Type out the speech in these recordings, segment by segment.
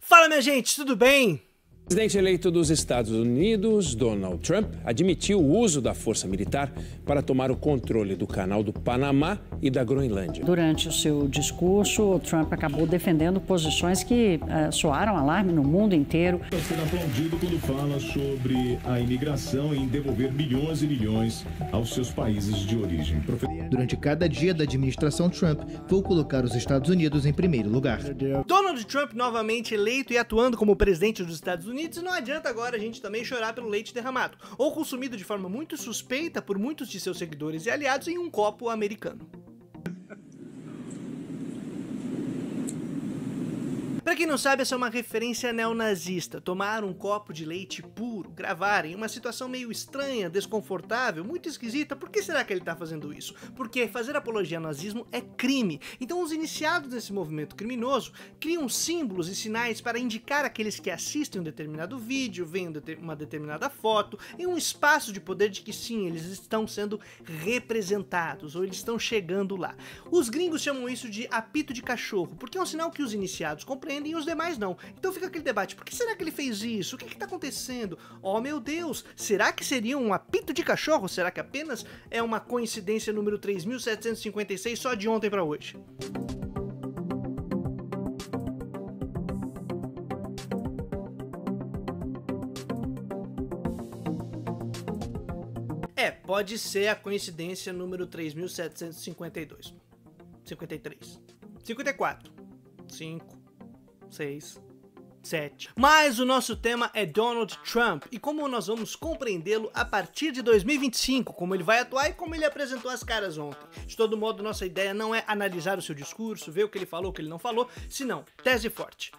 Fala, minha gente, tudo bem? O presidente eleito dos Estados Unidos, Donald Trump, admitiu o uso da força militar para tomar o controle do Canal do Panamá e da Groenlândia. Durante o seu discurso, o Trump acabou defendendo posições que soaram alarme no mundo inteiro. Está sendo aplaudido quando fala sobre a imigração em devolver milhões e milhões aos seus países de origem. Durante cada dia da administração Trump, vou colocar os Estados Unidos em primeiro lugar. Donald Trump novamente eleito e atuando como presidente dos Estados Unidos, e não adianta agora a gente também chorar pelo leite derramado, ou consumido de forma muito suspeita por muitos de seus seguidores e aliados em um copo americano. Pra quem não sabe, essa é uma referência neonazista. Tomar um copo de leite puro, gravar em uma situação meio estranha, desconfortável, muito esquisita. Por que será que ele tá fazendo isso? Porque fazer apologia ao nazismo é crime. Então os iniciados nesse movimento criminoso criam símbolos e sinais para indicar àqueles que assistem um determinado vídeo, veem uma determinada foto, em um espaço de poder de que sim, eles estão sendo representados, ou eles estão chegando lá. Os gringos chamam isso de apito de cachorro, porque é um sinal que os iniciados compreendem e os demais não. Então fica aquele debate, por que será que ele fez isso? O que está acontecendo? Oh meu Deus, será que seria um apito de cachorro? Será que apenas é uma coincidência número 3.756 só de ontem para hoje? Pode ser a coincidência número 3.752. 53. 54. 5. 6, 7. Mas o nosso tema é Donald Trump e como nós vamos compreendê-lo a partir de 2025, como ele vai atuar e como ele apresentou as caras ontem. De todo modo, nossa ideia não é analisar o seu discurso, ver o que ele falou, o que ele não falou, senão, tese forte.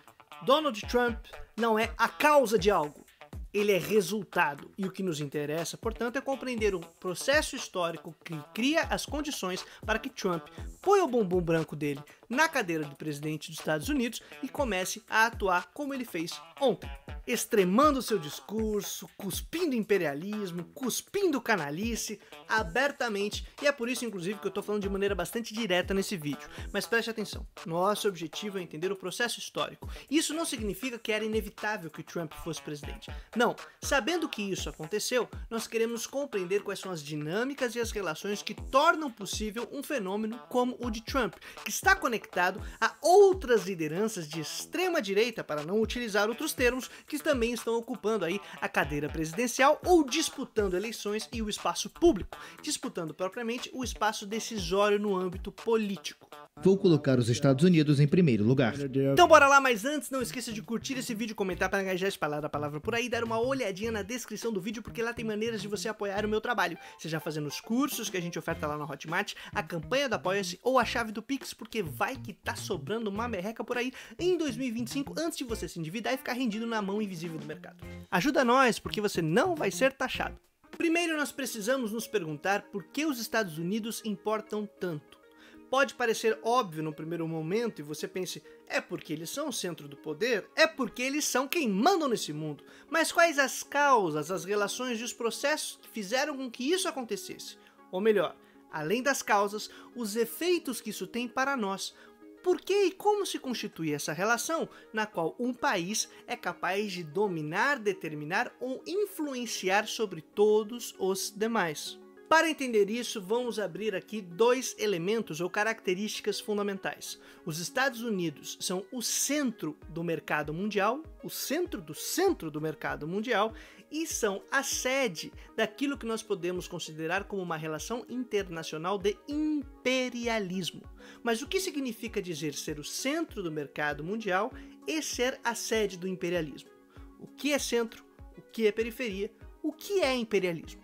Donald Trump não é a causa de algo, ele é resultado. E o que nos interessa, portanto, é compreender o processo histórico que cria as condições para que Trump ponha o bumbum branco dele na cadeira de presidente dos Estados Unidos e comece a atuar como ele fez ontem, extremando seu discurso, cuspindo imperialismo, cuspindo canalice, abertamente, e é por isso, inclusive, que eu tô falando de maneira bastante direta nesse vídeo. Mas preste atenção, nosso objetivo é entender o processo histórico. Isso não significa que era inevitável que Trump fosse presidente. Não, sabendo que isso aconteceu, nós queremos compreender quais são as dinâmicas e as relações que tornam possível um fenômeno como o de Trump, que está conectado a outras lideranças de extrema direita, para não utilizar outros termos, que também estão ocupando aí a cadeira presidencial ou disputando eleições e o espaço público, disputando propriamente o espaço decisório no âmbito político. Vou colocar os Estados Unidos em primeiro lugar. Então bora lá, mas antes não esqueça de curtir esse vídeo, comentar para engajar, espalhar a palavra por aí, dar uma olhadinha na descrição do vídeo, porque lá tem maneiras de você apoiar o meu trabalho, seja fazendo os cursos que a gente oferta lá na Hotmart, a campanha do Apoia-se ou a chave do Pix, porque vai que tá sobrando uma merreca por aí em 2025 antes de você se endividar e ficar rendido na mão invisível do mercado. Ajuda nós, porque você não vai ser taxado. Primeiro nós precisamos nos perguntar por que os Estados Unidos importam tanto. Pode parecer óbvio no primeiro momento e você pense, é porque eles são o centro do poder, é porque eles são quem mandam nesse mundo. Mas quais as causas, as relações e os processos que fizeram com que isso acontecesse? Ou melhor, além das causas, os efeitos que isso tem para nós. Por que e como se constitui essa relação na qual um país é capaz de dominar, determinar ou influenciar sobre todos os demais? Para entender isso, vamos abrir aqui dois elementos ou características fundamentais. Os Estados Unidos são o centro do mercado mundial, o centro do mercado mundial, e são a sede daquilo que nós podemos considerar como uma relação internacional de imperialismo. Mas o que significa dizer ser o centro do mercado mundial e ser a sede do imperialismo? O que é centro? O que é periferia? O que é imperialismo?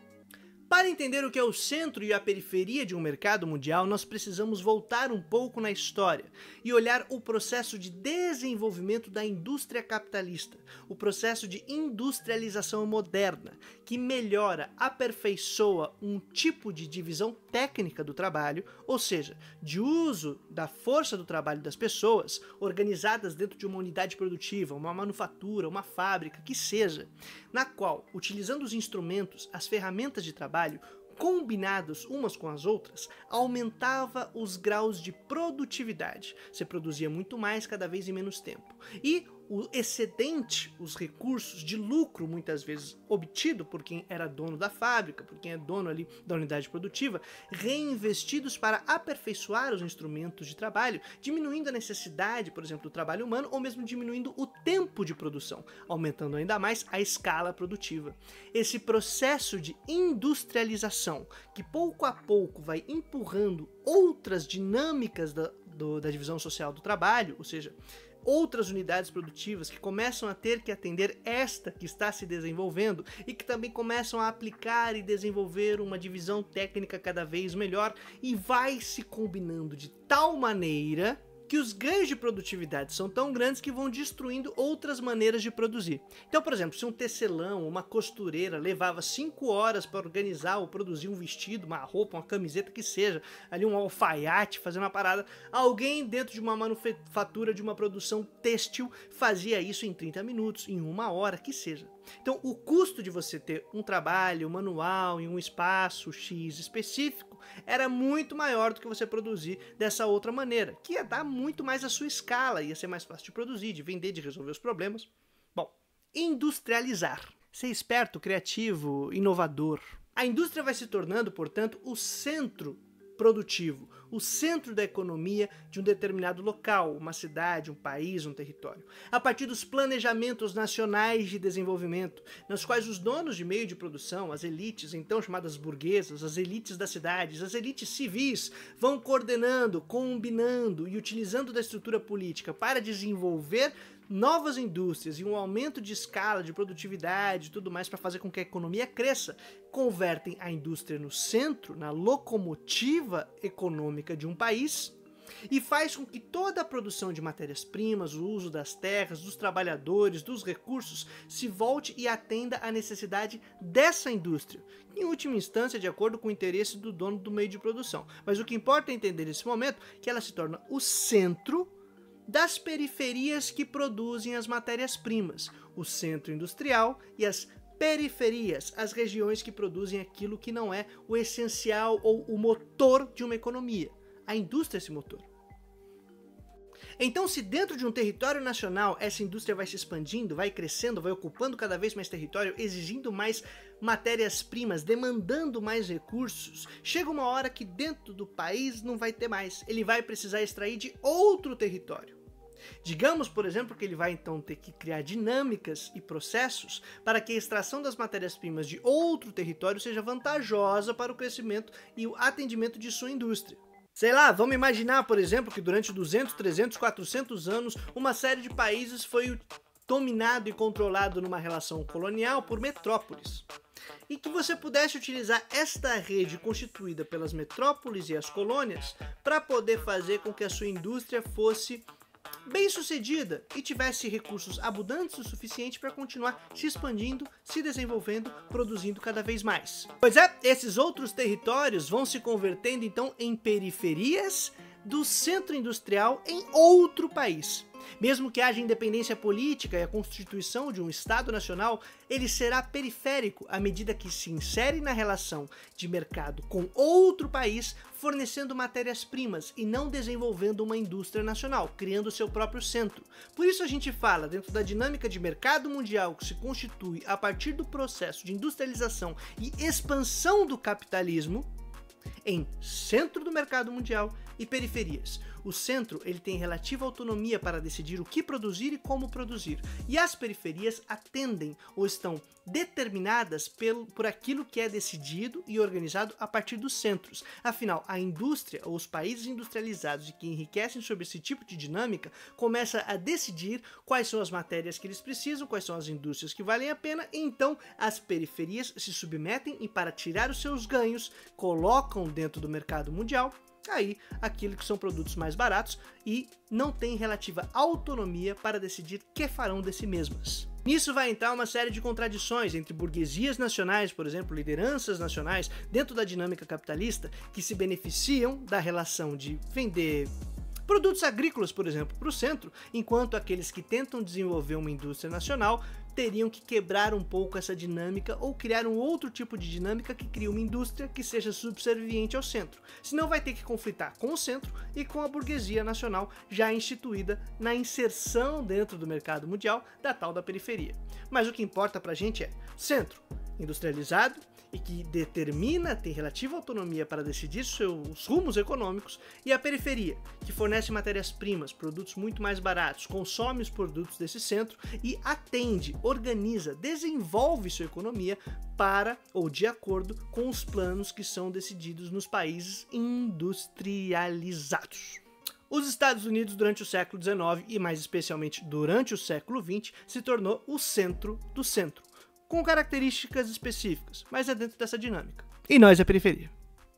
Para entender o que é o centro e a periferia de um mercado mundial, nós precisamos voltar um pouco na história e olhar o processo de desenvolvimento da indústria capitalista, o processo de industrialização moderna, que melhora, aperfeiçoa um tipo de divisão técnica do trabalho, ou seja, de uso da força do trabalho das pessoas, organizadas dentro de uma unidade produtiva, uma manufatura, uma fábrica, que seja, na qual, utilizando os instrumentos, as ferramentas de trabalho, combinados umas com as outras, aumentava os graus de produtividade. Você produzia muito mais cada vez em menos tempo. E o excedente, os recursos de lucro, muitas vezes obtido por quem era dono da fábrica, por quem é dono ali da unidade produtiva, reinvestidos para aperfeiçoar os instrumentos de trabalho, diminuindo a necessidade, por exemplo, do trabalho humano, ou mesmo diminuindo o tempo de produção, aumentando ainda mais a escala produtiva. Esse processo de industrialização, que pouco a pouco vai empurrando outras dinâmicas da divisão social do trabalho, ou seja, outras unidades produtivas que começam a ter que atender esta que está se desenvolvendo e que também começam a aplicar e desenvolver uma divisão técnica cada vez melhor, e vai se combinando de tal maneira que os ganhos de produtividade são tão grandes que vão destruindo outras maneiras de produzir. Então, por exemplo, se um tecelão, uma costureira levava 5 horas para organizar ou produzir um vestido, uma roupa, uma camiseta, que seja, ali um alfaiate, fazer uma parada, alguém dentro de uma manufatura, de uma produção têxtil, fazia isso em 30 minutos, em 1 hora, que seja. Então, o custo de você ter um trabalho manual em um espaço X específico era muito maior do que você produzir dessa outra maneira, que ia dar muito mais a sua escala, ia ser mais fácil de produzir, de vender, de resolver os problemas. Bom, industrializar. Ser esperto, criativo, inovador. A indústria vai se tornando, portanto, o centro produtivo, o centro da economia de um determinado local, uma cidade, um país, um território. A partir dos planejamentos nacionais de desenvolvimento, nos quais os donos de meio de produção, as elites, então chamadas burguesas, as elites das cidades, as elites civis, vão coordenando, combinando e utilizando da estrutura política para desenvolver novas indústrias e um aumento de escala, de produtividade e tudo mais para fazer com que a economia cresça, convertem a indústria no centro, na locomotiva econômica de um país, e faz com que toda a produção de matérias-primas, o uso das terras, dos trabalhadores, dos recursos, se volte e atenda à necessidade dessa indústria, em última instância de acordo com o interesse do dono do meio de produção. Mas o que importa é entender nesse momento que ela se torna o centro das periferias que produzem as matérias-primas, o centro industrial e as periferias, as regiões que produzem aquilo que não é o essencial ou o motor de uma economia. A indústria é esse motor. Então, se dentro de um território nacional essa indústria vai se expandindo, vai crescendo, vai ocupando cada vez mais território, exigindo mais matérias-primas, demandando mais recursos, chega uma hora que dentro do país não vai ter mais. Ele vai precisar extrair de outro território. Digamos, por exemplo, que ele vai então ter que criar dinâmicas e processos para que a extração das matérias-primas de outro território seja vantajosa para o crescimento e o atendimento de sua indústria. Sei lá, vamos imaginar, por exemplo, que durante 200, 300, 400 anos, uma série de países foi dominado e controlado numa relação colonial por metrópoles. E que você pudesse utilizar esta rede constituída pelas metrópoles e as colônias para poder fazer com que a sua indústria fosse bem sucedida e tivesse recursos abundantes o suficiente para continuar se expandindo, se desenvolvendo, produzindo cada vez mais. Pois é, esses outros territórios vão se convertendo então em periferias do centro industrial em outro país. Mesmo que haja independência política e a constituição de um Estado nacional, ele será periférico à medida que se insere na relação de mercado com outro país, fornecendo matérias-primas e não desenvolvendo uma indústria nacional, criando seu próprio centro. Por isso a gente fala, dentro da dinâmica de mercado mundial que se constitui a partir do processo de industrialização e expansão do capitalismo, em centro do mercado mundial e periferias. O centro ele tem relativa autonomia para decidir o que produzir e como produzir, e as periferias atendem ou estão determinadas por aquilo que é decidido e organizado a partir dos centros. Afinal, a indústria ou os países industrializados e que enriquecem sobre esse tipo de dinâmica começa a decidir quais são as matérias que eles precisam, quais são as indústrias que valem a pena, e então as periferias se submetem e, para tirar os seus ganhos, colocam dentro do mercado mundial aí aquilo que são produtos mais baratos e não têm relativa autonomia para decidir o que farão de si mesmas. Nisso vai entrar uma série de contradições entre burguesias nacionais, por exemplo, lideranças nacionais, dentro da dinâmica capitalista, que se beneficiam da relação de vender produtos agrícolas, por exemplo, para o centro, enquanto aqueles que tentam desenvolver uma indústria nacional teriam que quebrar um pouco essa dinâmica ou criar um outro tipo de dinâmica que crie uma indústria que seja subserviente ao centro. Senão vai ter que conflitar com o centro e com a burguesia nacional já instituída na inserção dentro do mercado mundial da tal da periferia. Mas o que importa pra gente é centro industrializado e que determina, tem relativa autonomia para decidir seus rumos econômicos, e a periferia, que fornece matérias-primas, produtos muito mais baratos, consome os produtos desse centro e atende, organiza, desenvolve sua economia para ou de acordo com os planos que são decididos nos países industrializados. Os Estados Unidos, durante o século XIX e mais especialmente durante o século XX, se tornou o centro do centro, com características específicas, mas é dentro dessa dinâmica. E nós é periferia.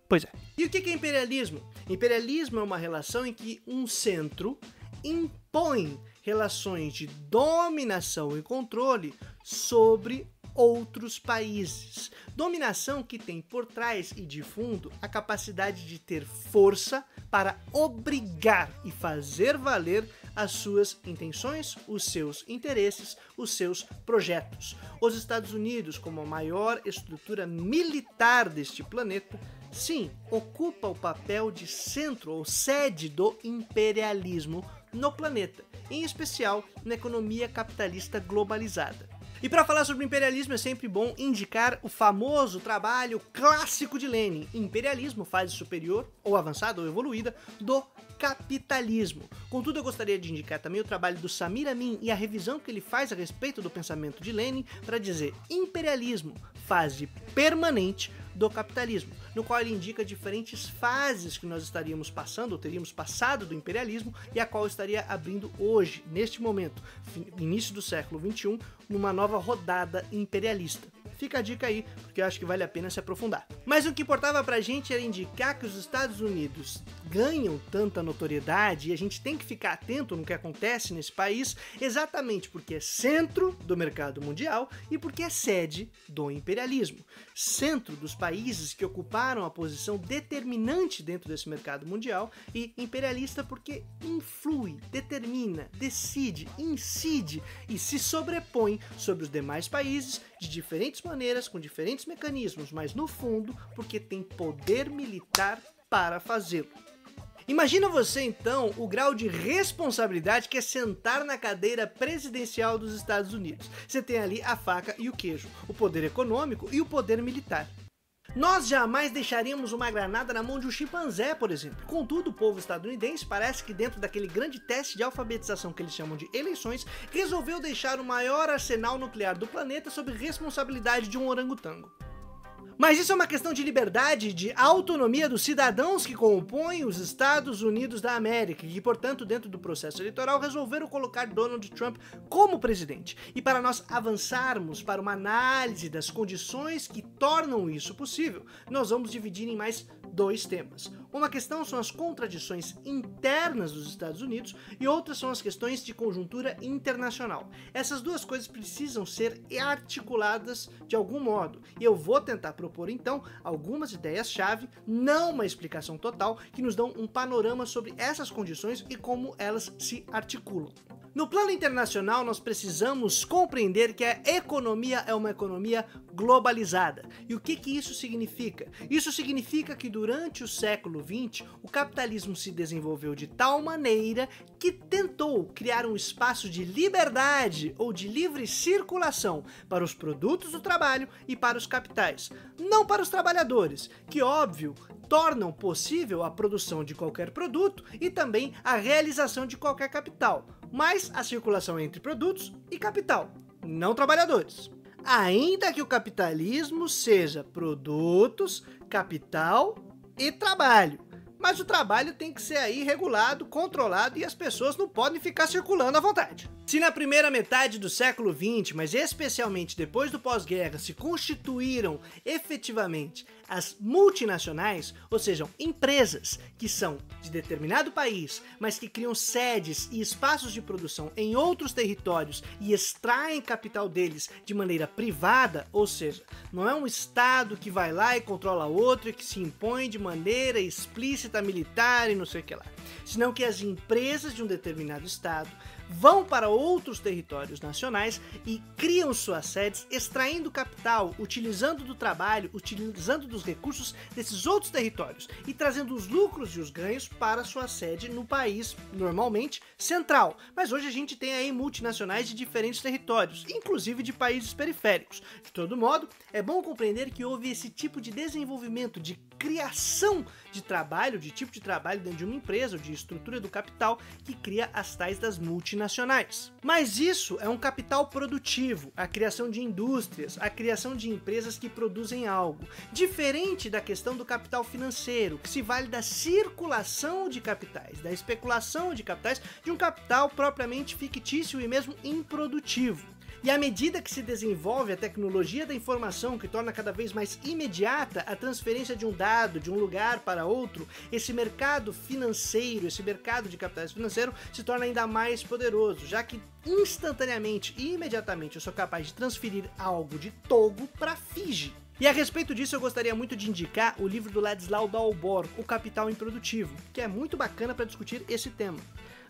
Pois é. E o que é imperialismo? Imperialismo é uma relação em que um centro impõe relações de dominação e controle sobre outros países. Dominação que tem por trás e de fundo a capacidade de ter força para obrigar e fazer valer as suas intenções, os seus interesses, os seus projetos. Os Estados Unidos, como a maior estrutura militar deste planeta, sim, ocupa o papel de centro ou sede do imperialismo no planeta, em especial na economia capitalista globalizada. E para falar sobre imperialismo é sempre bom indicar o famoso trabalho clássico de Lenin, Imperialismo, fase superior, ou avançada, ou evoluída, do capitalismo. Contudo, eu gostaria de indicar também o trabalho do Samir Amin e a revisão que ele faz a respeito do pensamento de Lenin para dizer imperialismo, fase permanente do capitalismo, no qual ele indica diferentes fases que nós estaríamos passando, ou teríamos passado do imperialismo, e a qual estaria abrindo hoje, neste momento, início do século XXI, numa nova rodada imperialista. Fica a dica aí, porque eu acho que vale a pena se aprofundar. Mas o que importava pra gente era indicar que os Estados Unidos ganham tanta notoriedade e a gente tem que ficar atento no que acontece nesse país, exatamente porque é centro do mercado mundial e porque é sede do imperialismo. Centro dos países que ocuparam a posição determinante dentro desse mercado mundial, e imperialista porque influi, determina, decide, incide e se sobrepõe sobre os demais países de diferentes maneiras, com diferentes mecanismos, mas no fundo porque tem poder militar para fazê-lo. Imagina você então o grau de responsabilidade que é sentar na cadeira presidencial dos Estados Unidos. Você tem ali a faca e o queijo, o poder econômico e o poder militar. Nós jamais deixaríamos uma granada na mão de um chimpanzé, por exemplo. Contudo, o povo estadunidense parece que dentro daquele grande teste de alfabetização que eles chamam de eleições, resolveu deixar o maior arsenal nuclear do planeta sob responsabilidade de um orangotango. Mas isso é uma questão de liberdade, de autonomia dos cidadãos que compõem os Estados Unidos da América e que, portanto, dentro do processo eleitoral, resolveram colocar Donald Trump como presidente. E para nós avançarmos para uma análise das condições que tornam isso possível, nós vamos dividir em mais dois temas. Uma questão são as contradições internas dos Estados Unidos e outras são as questões de conjuntura internacional. Essas duas coisas precisam ser articuladas de algum modo e eu vou tentar propor então algumas ideias-chave, não uma explicação total, que nos dão um panorama sobre essas condições e como elas se articulam. No plano internacional, nós precisamos compreender que a economia é uma economia globalizada. E o que isso significa? Isso significa que durante o século XX, o capitalismo se desenvolveu de tal maneira que tentou criar um espaço de liberdade ou de livre circulação para os produtos do trabalho e para os capitais, não para os trabalhadores, que, óbvio, tornam possível a produção de qualquer produto e também a realização de qualquer capital, mas a circulação entre produtos e capital, não trabalhadores. Ainda que o capitalismo seja produtos, capital e trabalho, mas o trabalho tem que ser aí regulado, controlado e as pessoas não podem ficar circulando à vontade. Se na primeira metade do século XX, mas especialmente depois do pós-guerra, se constituíram efetivamente as multinacionais, ou seja, empresas que são de determinado país, mas que criam sedes e espaços de produção em outros territórios e extraem capital deles de maneira privada, ou seja, não é um Estado que vai lá e controla outro e que se impõe de maneira explícita exército, a militar e não sei o que lá. Senão que as empresas de um determinado estado vão para outros territórios nacionais e criam suas sedes, extraindo capital, utilizando do trabalho, utilizando dos recursos desses outros territórios e trazendo os lucros e os ganhos para sua sede no país, normalmente, central. Mas hoje a gente tem aí multinacionais de diferentes territórios, inclusive de países periféricos. De todo modo, é bom compreender que houve esse tipo de desenvolvimento, de criação de trabalho, de tipo de trabalho dentro de uma empresa, ou de estrutura do capital, que cria as tais das multinacionais. Mas isso é um capital produtivo, a criação de indústrias, a criação de empresas que produzem algo. Diferente da questão do capital financeiro, que se vale da circulação de capitais, da especulação de capitais, de um capital propriamente fictício e mesmo improdutivo. E à medida que se desenvolve a tecnologia da informação, que torna cada vez mais imediata a transferência de um dado de um lugar para outro, esse mercado financeiro, esse mercado de capitais financeiro se torna ainda mais poderoso, já que instantaneamente e imediatamente eu sou capaz de transferir algo de Togo para Fiji. E a respeito disso eu gostaria muito de indicar o livro do Ladislau Dalbor, O Capital Improdutivo, que é muito bacana para discutir esse tema.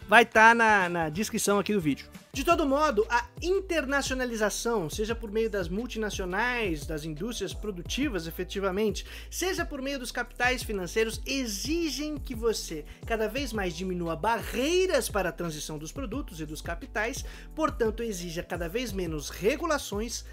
Vai estar na descrição aqui do vídeo. De todo modo, a internacionalização, seja por meio das multinacionais, das indústrias produtivas efetivamente, seja por meio dos capitais financeiros, exigem que você cada vez mais diminua barreiras para a transição dos produtos e dos capitais, portanto exija cada vez menos regulações,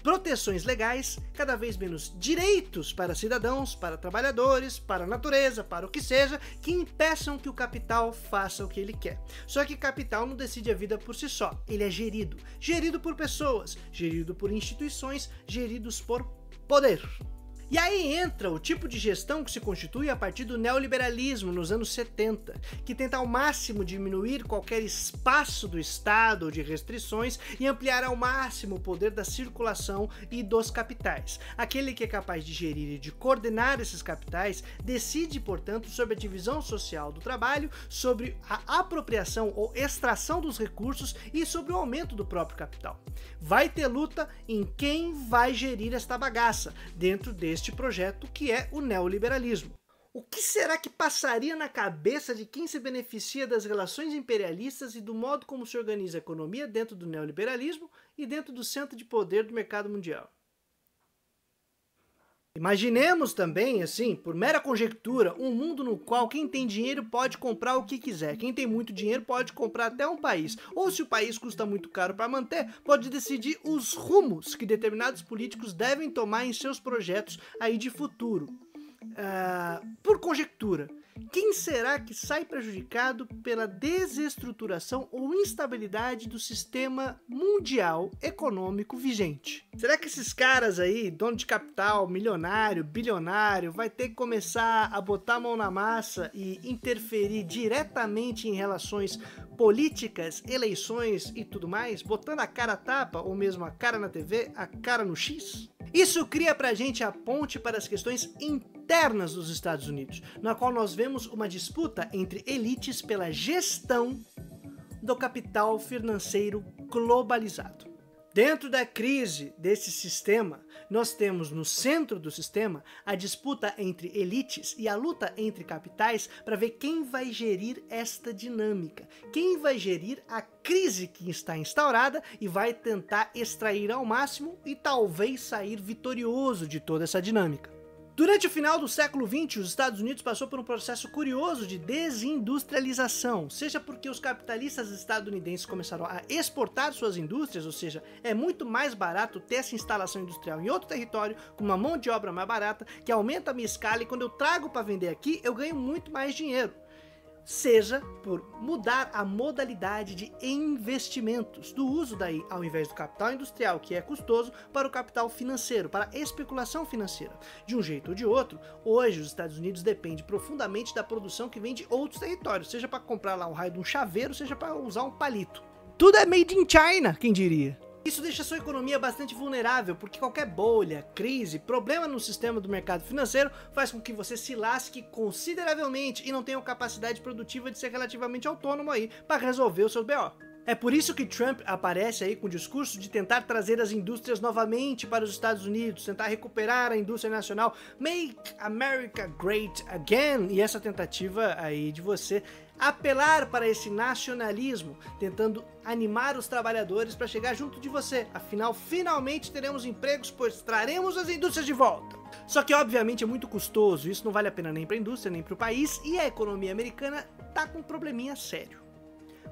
proteções legais, cada vez menos direitos para cidadãos, para trabalhadores, para a natureza, para o que seja, que impeçam que o capital faça o que ele quer. Só que capital não decide a vida por si só, ele é gerido. Gerido por pessoas, gerido por instituições, geridos por poder. E aí entra o tipo de gestão que se constitui a partir do neoliberalismo nos anos 70, que tenta ao máximo diminuir qualquer espaço do Estado ou de restrições e ampliar ao máximo o poder da circulação e dos capitais. Aquele que é capaz de gerir e de coordenar esses capitais decide, portanto, sobre a divisão social do trabalho, sobre a apropriação ou extração dos recursos e sobre o aumento do próprio capital. Vai ter luta em quem vai gerir esta bagaça dentro deste projeto que é o neoliberalismo. O que será que passaria na cabeça de quem se beneficia das relações imperialistas e do modo como se organiza a economia dentro do neoliberalismo e dentro do centro de poder do mercado mundial? Imaginemos também, assim, por mera conjectura, um mundo no qual quem tem dinheiro pode comprar o que quiser. Quem tem muito dinheiro pode comprar até um país. Ou se o país custa muito caro para manter, pode decidir os rumos que determinados políticos devem tomar em seus projetos aí de futuro. Por conjectura, quem será que sai prejudicado pela desestruturação ou instabilidade do sistema mundial econômico vigente? Será que esses caras aí, dono de capital, milionário, bilionário, vai ter que começar a botar a mão na massa e interferir diretamente em relações políticas, eleições e tudo mais, botando a cara a tapa ou mesmo a cara na TV, a cara no X? Isso cria pra gente a ponte para as questões internas dos Estados Unidos, na qual nós vemos uma disputa entre elites pela gestão do capital financeiro globalizado. Dentro da crise desse sistema, nós temos no centro do sistema a disputa entre elites e a luta entre capitais para ver quem vai gerir esta dinâmica, quem vai gerir a crise que está instaurada e vai tentar extrair ao máximo e talvez sair vitorioso de toda essa dinâmica. Durante o final do século XX, os Estados Unidos passou por um processo curioso de desindustrialização, seja porque os capitalistas estadunidenses começaram a exportar suas indústrias, ou seja, é muito mais barato ter essa instalação industrial em outro território, com uma mão de obra mais barata, que aumenta a minha escala e quando eu trago para vender aqui, eu ganho muito mais dinheiro. Seja por mudar a modalidade de investimentos, do uso daí, ao invés do capital industrial, que é custoso, para o capital financeiro, para a especulação financeira. De um jeito ou de outro, hoje os Estados Unidos dependem profundamente da produção que vem de outros territórios, seja para comprar lá um raio de um chaveiro, seja para usar um palito. Tudo é made in China, quem diria? Isso deixa sua economia bastante vulnerável, porque qualquer bolha, crise, problema no sistema do mercado financeiro faz com que você se lasque consideravelmente e não tenha capacidade produtiva de ser relativamente autônomo aí para resolver o seu BO. É por isso que Trump aparece aí com o discurso de tentar trazer as indústrias novamente para os Estados Unidos, tentar recuperar a indústria nacional, Make America Great Again, e essa tentativa aí de você apelar para esse nacionalismo, tentando animar os trabalhadores para chegar junto de você. Afinal, finalmente teremos empregos, pois traremos as indústrias de volta. Só que obviamente é muito custoso, isso não vale a pena nem para a indústria, nem para o país, e a economia americana tá com um probleminha sério.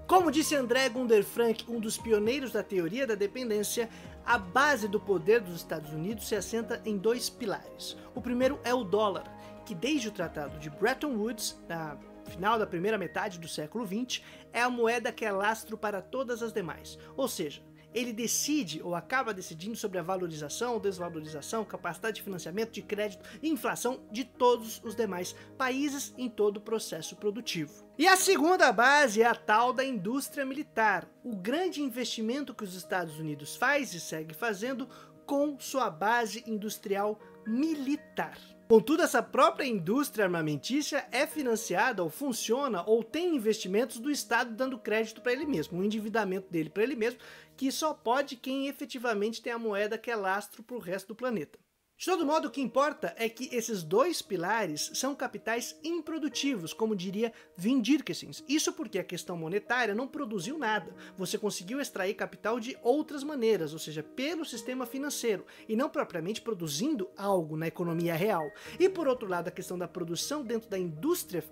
Como disse André Gunder Frank, um dos pioneiros da teoria da dependência, a base do poder dos Estados Unidos se assenta em dois pilares. O primeiro é o dólar, que desde o Tratado de Bretton Woods, na final da primeira metade do século XX, é a moeda que é lastro para todas as demais. Ou seja, ele decide ou acaba decidindo sobre a valorização ou desvalorização, capacidade de financiamento, de crédito e inflação de todos os demais países em todo o processo produtivo. E a segunda base é a tal da indústria militar, o grande investimento que os Estados Unidos faz e segue fazendo com sua base industrial militar. Contudo, essa própria indústria armamentícia é financiada ou funciona ou tem investimentos do Estado dando crédito para ele mesmo, um endividamento dele para ele mesmo, que só pode quem efetivamente tem a moeda que é lastro para o resto do planeta. De todo modo, o que importa é que esses dois pilares são capitais improdutivos, como diria Vin Dirkesens. Isso porque a questão monetária não produziu nada. Você conseguiu extrair capital de outras maneiras, ou seja, pelo sistema financeiro, e não propriamente produzindo algo na economia real. E por outro lado, a questão da produção dentro da indústria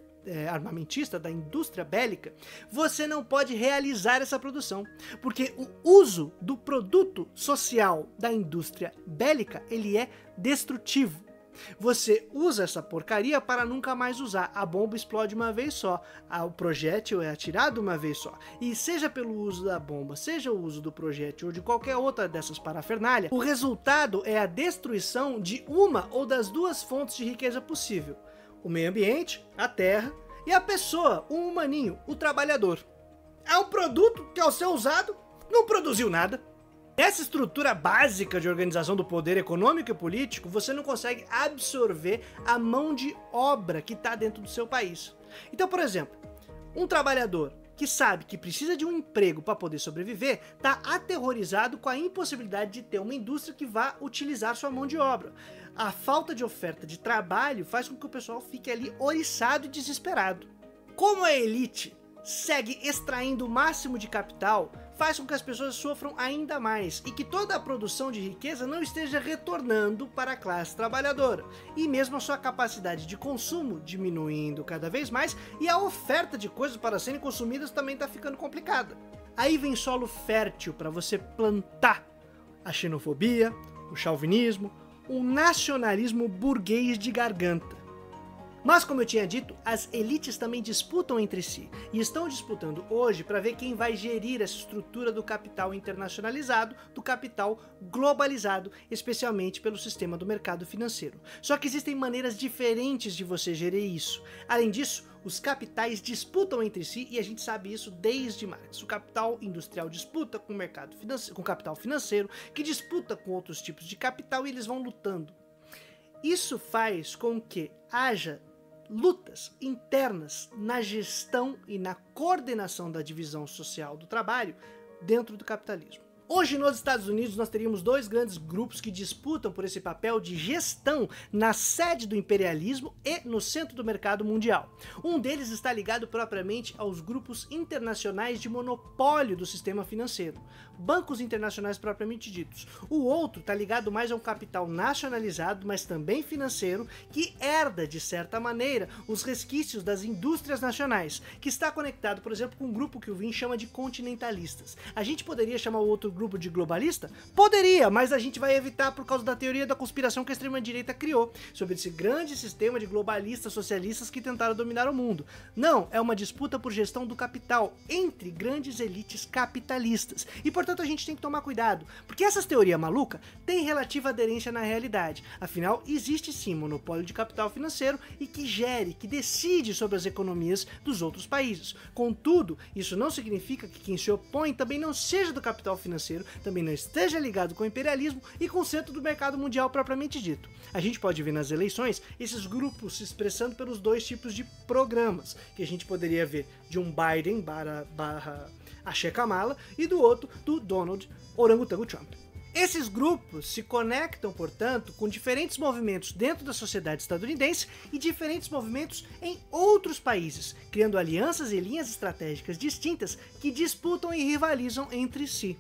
armamentista, da indústria bélica, você não pode realizar essa produção, porque o uso do produto social da indústria bélica, ele é destrutivo. Você usa essa porcaria para nunca mais usar. A bomba explode uma vez só, o projétil é atirado uma vez só. E seja pelo uso da bomba, seja o uso do projétil ou de qualquer outra dessas parafernália, o resultado é a destruição de uma ou das duas fontes de riqueza possível: o meio ambiente, a terra, e a pessoa, o humaninho, o trabalhador. É um produto que, ao ser usado, não produziu nada. Nessa estrutura básica de organização do poder econômico e político, você não consegue absorver a mão de obra que está dentro do seu país. Então, por exemplo, um trabalhador que sabe que precisa de um emprego para poder sobreviver, está aterrorizado com a impossibilidade de ter uma indústria que vá utilizar sua mão de obra. A falta de oferta de trabalho faz com que o pessoal fique ali oriçado e desesperado. Como a elite segue extraindo o máximo de capital, faz com que as pessoas sofram ainda mais e que toda a produção de riqueza não esteja retornando para a classe trabalhadora, e mesmo a sua capacidade de consumo diminuindo cada vez mais, e a oferta de coisas para serem consumidas também está ficando complicada. Aí vem solo fértil para você plantar a xenofobia, o chauvinismo, o nacionalismo burguês de garganta. Mas, como eu tinha dito, as elites também disputam entre si, e estão disputando hoje para ver quem vai gerir essa estrutura do capital internacionalizado, do capital globalizado, especialmente pelo sistema do mercado financeiro. Só que existem maneiras diferentes de você gerir isso. Além disso, os capitais disputam entre si, e a gente sabe isso desde Marx. O capital industrial disputa com o mercado financeiro, com o capital financeiro, que disputa com outros tipos de capital, e eles vão lutando. Isso faz com que haja lutas internas na gestão e na coordenação da divisão social do trabalho dentro do capitalismo. Hoje nos Estados Unidos nós teríamos dois grandes grupos que disputam por esse papel de gestão na sede do imperialismo e no centro do mercado mundial. Um deles está ligado propriamente aos grupos internacionais de monopólio do sistema financeiro, bancos internacionais propriamente ditos. O outro está ligado mais a um capital nacionalizado, mas também financeiro, que herda de certa maneira os resquícios das indústrias nacionais, que está conectado, por exemplo, com um grupo que o Vin chama de continentalistas. A gente poderia chamar o outro grupo de globalista? Poderia, mas a gente vai evitar por causa da teoria da conspiração que a extrema-direita criou, sobre esse grande sistema de globalistas socialistas que tentaram dominar o mundo. Não, é uma disputa por gestão do capital entre grandes elites capitalistas. E, portanto, a gente tem que tomar cuidado, porque essas teorias malucas têm relativa aderência na realidade. Afinal, existe sim monopólio de capital financeiro e que gere, que decide sobre as economias dos outros países. Contudo, isso não significa que quem se opõe também não seja do capital financeiro, também não esteja ligado com o imperialismo e com o centro do mercado mundial propriamente dito. A gente pode ver nas eleições esses grupos se expressando pelos dois tipos de programas, que a gente poderia ver de um Biden barra Achei Kamala, e do outro, do Donald Orangotango Trump. Esses grupos se conectam, portanto, com diferentes movimentos dentro da sociedade estadunidense e diferentes movimentos em outros países, criando alianças e linhas estratégicas distintas que disputam e rivalizam entre si.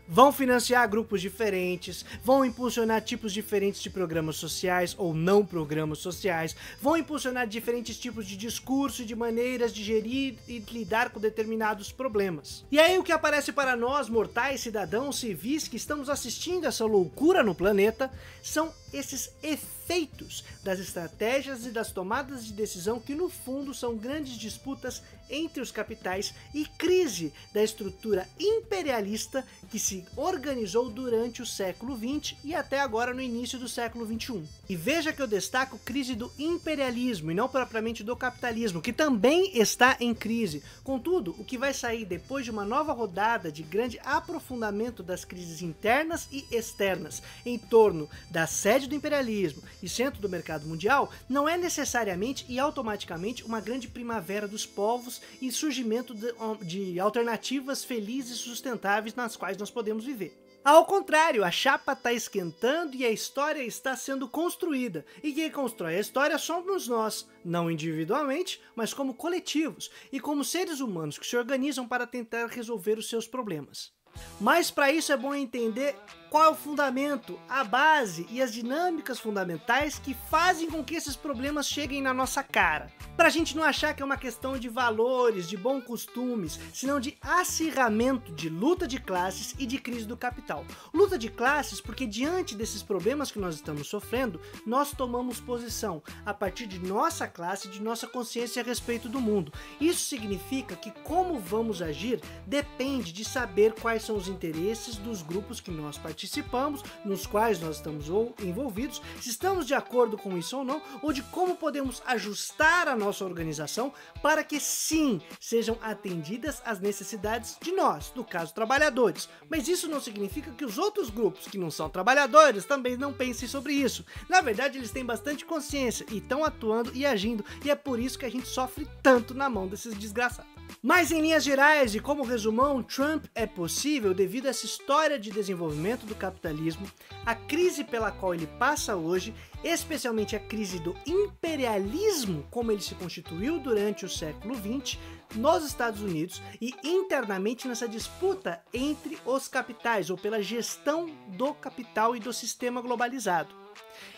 Vão financiar grupos diferentes, vão impulsionar tipos diferentes de programas sociais ou não programas sociais, vão impulsionar diferentes tipos de discurso e de maneiras de gerir e lidar com determinados problemas. E aí o que aparece para nós, mortais, cidadãos, civis, que estamos assistindo essa loucura no planeta, são esses efeitos das estratégias e das tomadas de decisão que no fundo são grandes disputas entre os capitais e crise da estrutura imperialista que se organizou durante o século XX e até agora no início do século XXI. E veja que eu destaco crise do imperialismo e não propriamente do capitalismo, que também está em crise. Contudo, o que vai sair depois de uma nova rodada de grande aprofundamento das crises internas e externas em torno da sede do imperialismo e centro do mercado mundial não é necessariamente e automaticamente uma grande primavera dos povos e surgimento de alternativas felizes e sustentáveis nas quais nós podemos viver. Ao contrário, a chapa está esquentando e a história está sendo construída. E quem constrói a história somos nós, não individualmente, mas como coletivos e como seres humanos que se organizam para tentar resolver os seus problemas. Mas para isso é bom entender qual é o fundamento, a base e as dinâmicas fundamentais que fazem com que esses problemas cheguem na nossa cara. Pra gente não achar que é uma questão de valores, de bons costumes, senão de acirramento de luta de classes e de crise do capital. Luta de classes porque diante desses problemas que nós estamos sofrendo, nós tomamos posição a partir de nossa classe, de nossa consciência a respeito do mundo. Isso significa que como vamos agir depende de saber quais são os interesses dos grupos que nós participamos, nos quais nós estamos envolvidos, se estamos de acordo com isso ou não, ou de como podemos ajustar a nossa organização para que sim, sejam atendidas as necessidades de nós, no caso trabalhadores. Mas isso não significa que os outros grupos que não são trabalhadores também não pensem sobre isso. Na verdade, eles têm bastante consciência e estão atuando e agindo, e é por isso que a gente sofre tanto na mão desses desgraçados. Mas em linhas gerais e como resumão, Trump é possível devido a essa história de desenvolvimento do capitalismo, a crise pela qual ele passa hoje, especialmente a crise do imperialismo como ele se constituiu durante o século XX nos Estados Unidos e internamente nessa disputa entre os capitais ou pela gestão do capital e do sistema globalizado.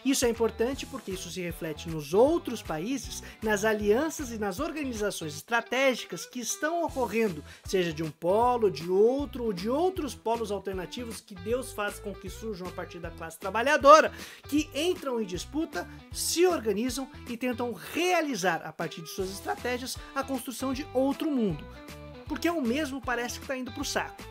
Isso é importante porque isso se reflete nos outros países, nas alianças e nas organizações estratégicas que estão ocorrendo, seja de um polo, de outro ou de outros polos alternativos que Deus faz com que surjam a partir da classe trabalhadora, que entram em disputa, se organizam e tentam realizar, a partir de suas estratégias, a construção de outro mundo. Porque o mesmo parece que está indo para o saco.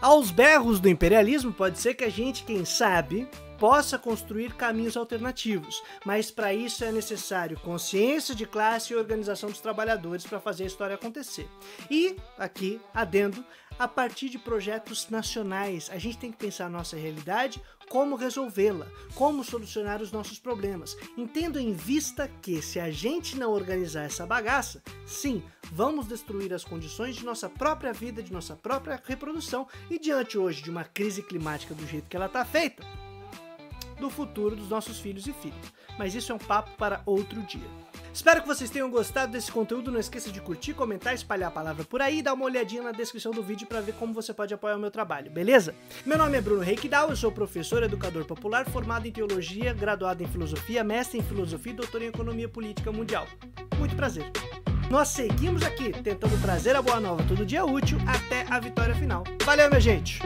Aos berros do imperialismo, pode ser que a gente, quem sabe, possa construir caminhos alternativos, mas para isso é necessário consciência de classe e organização dos trabalhadores para fazer a história acontecer. E, aqui, adendo, a partir de projetos nacionais, a gente tem que pensar a nossa realidade, como resolvê-la, como solucionar os nossos problemas, tendo em vista que se a gente não organizar essa bagaça, sim, vamos destruir as condições de nossa própria vida, de nossa própria reprodução e diante hoje de uma crise climática do jeito que ela está feita, do futuro dos nossos filhos e filhas. Mas isso é um papo para outro dia. Espero que vocês tenham gostado desse conteúdo. Não esqueça de curtir, comentar, espalhar a palavra por aí e dar uma olhadinha na descrição do vídeo para ver como você pode apoiar o meu trabalho, beleza? Meu nome é Bruno Reikdal, eu sou professor, educador popular, formado em teologia, graduado em filosofia, mestre em filosofia e doutor em economia política mundial. Muito prazer. Nós seguimos aqui tentando trazer a boa nova todo dia útil até a vitória final. Valeu, minha gente!